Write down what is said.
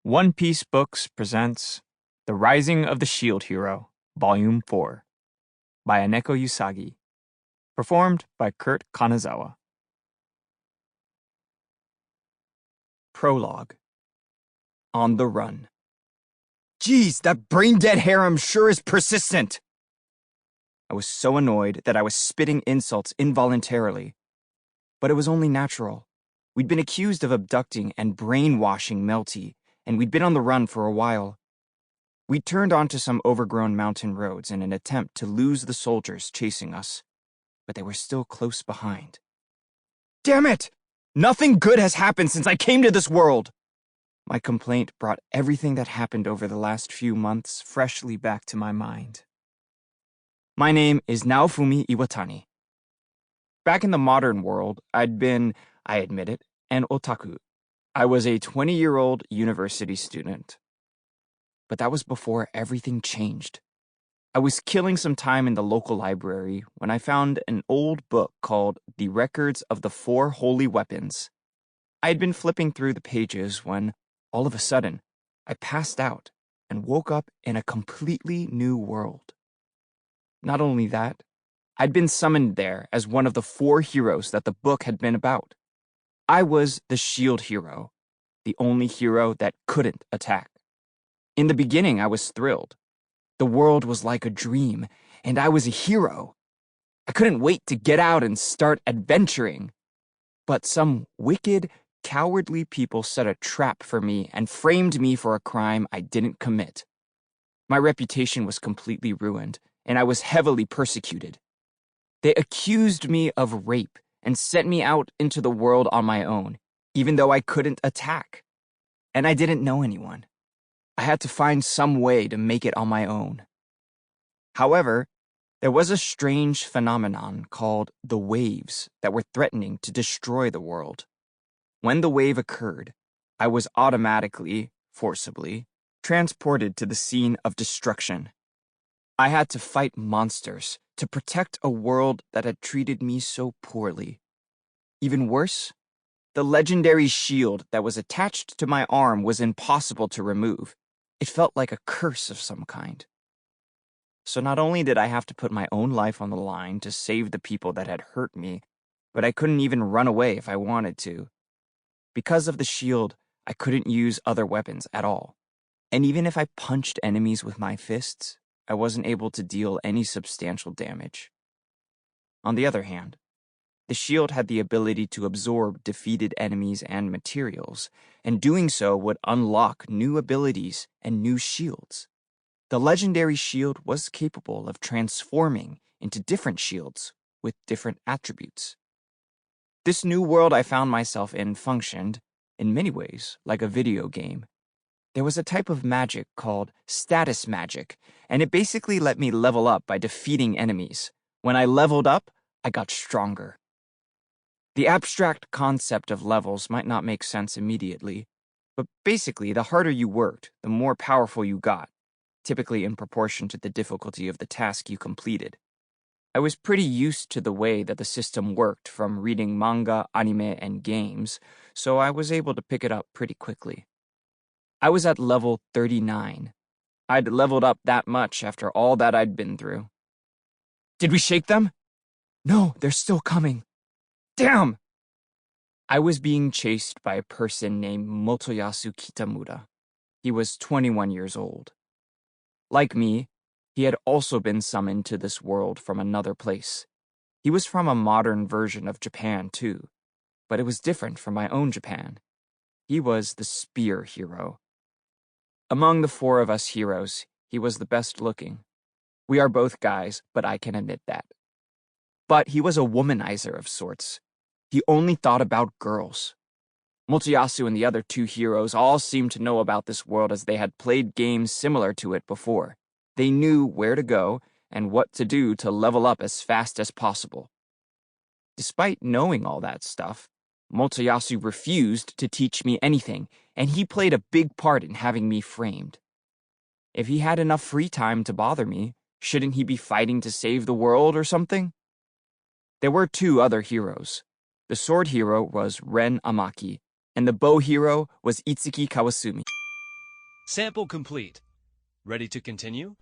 One Piece Books presents The Rising of the Shield Hero, Volume 4, by Aneko Yusagi, performed by Kurt Kanazawa. Prologue. On the Run. Geez, that brain-dead harem sure is persistent! I was so annoyed that I was spitting insults involuntarily. But it was only natural. We'd been accused of abducting and brainwashing Melty, and we'd been on the run for a while. We turned onto some overgrown mountain roads in an attempt to lose the soldiers chasing us, but they were still close behind. Damn it! Nothing good has happened since I came to this world! My complaint brought everything that happened over the last few months freshly back to my mind. My name is Naofumi Iwatani. Back in the modern world, I'd been, I admit it, an otaku. I was a 20-year-old university student. But that was before everything changed. I was killing some time in the local library when I found an old book called The Records of the Four Holy Weapons. I had been flipping through the pages when, all of a sudden, I passed out and woke up in a completely new world. Not only that, I'd been summoned there as one of the four heroes that the book had been about. I was the shield hero, the only hero that couldn't attack. In the beginning, I was thrilled. The world was like a dream, and I was a hero. I couldn't wait to get out and start adventuring. But some wicked, cowardly people set a trap for me and framed me for a crime I didn't commit. My reputation was completely ruined, and I was heavily persecuted. They accused me of rape and sent me out into the world on my own, even though I couldn't attack. And I didn't know anyone. I had to find some way to make it on my own. However, there was a strange phenomenon called the waves that were threatening to destroy the world. When the wave occurred, I was automatically, forcibly, transported to the scene of destruction. I had to fight monsters to protect a world that had treated me so poorly. Even worse, the legendary shield that was attached to my arm was impossible to remove. It felt like a curse of some kind. So not only did I have to put my own life on the line to save the people that had hurt me, but I couldn't even run away if I wanted to. Because of the shield, I couldn't use other weapons at all. And even if I punched enemies with my fists, I wasn't able to deal any substantial damage. On the other hand, the shield had the ability to absorb defeated enemies and materials, and doing so would unlock new abilities and new shields. The legendary shield was capable of transforming into different shields with different attributes. This new world I found myself in functioned, in many ways, like a video game. There was a type of magic called status magic, and it basically let me level up by defeating enemies. When I leveled up, I got stronger. The abstract concept of levels might not make sense immediately, but basically, the harder you worked, the more powerful you got, typically in proportion to the difficulty of the task you completed. I was pretty used to the way that the system worked from reading manga, anime, and games, so I was able to pick it up pretty quickly. I was at level 39. I'd leveled up that much after all that I'd been through. Did we shake them? No, they're still coming. Damn! I was being chased by a person named Motoyasu Kitamura. He was 21 years old. Like me, he had also been summoned to this world from another place. He was from a modern version of Japan, too, but it was different from my own Japan. He was the spear hero. Among the four of us heroes, he was the best looking. We are both guys, but I can admit that. But he was a womanizer of sorts. He only thought about girls. Motoyasu and the other two heroes all seemed to know about this world as they had played games similar to it before. They knew where to go and what to do to level up as fast as possible. Despite knowing all that stuff, Motoyasu refused to teach me anything, and he played a big part in having me framed. If he had enough free time to bother me, shouldn't he be fighting to save the world or something? There were two other heroes. The sword hero was Ren Amaki, and the bow hero was Itsuki Kawasumi. Sample complete. Ready to continue?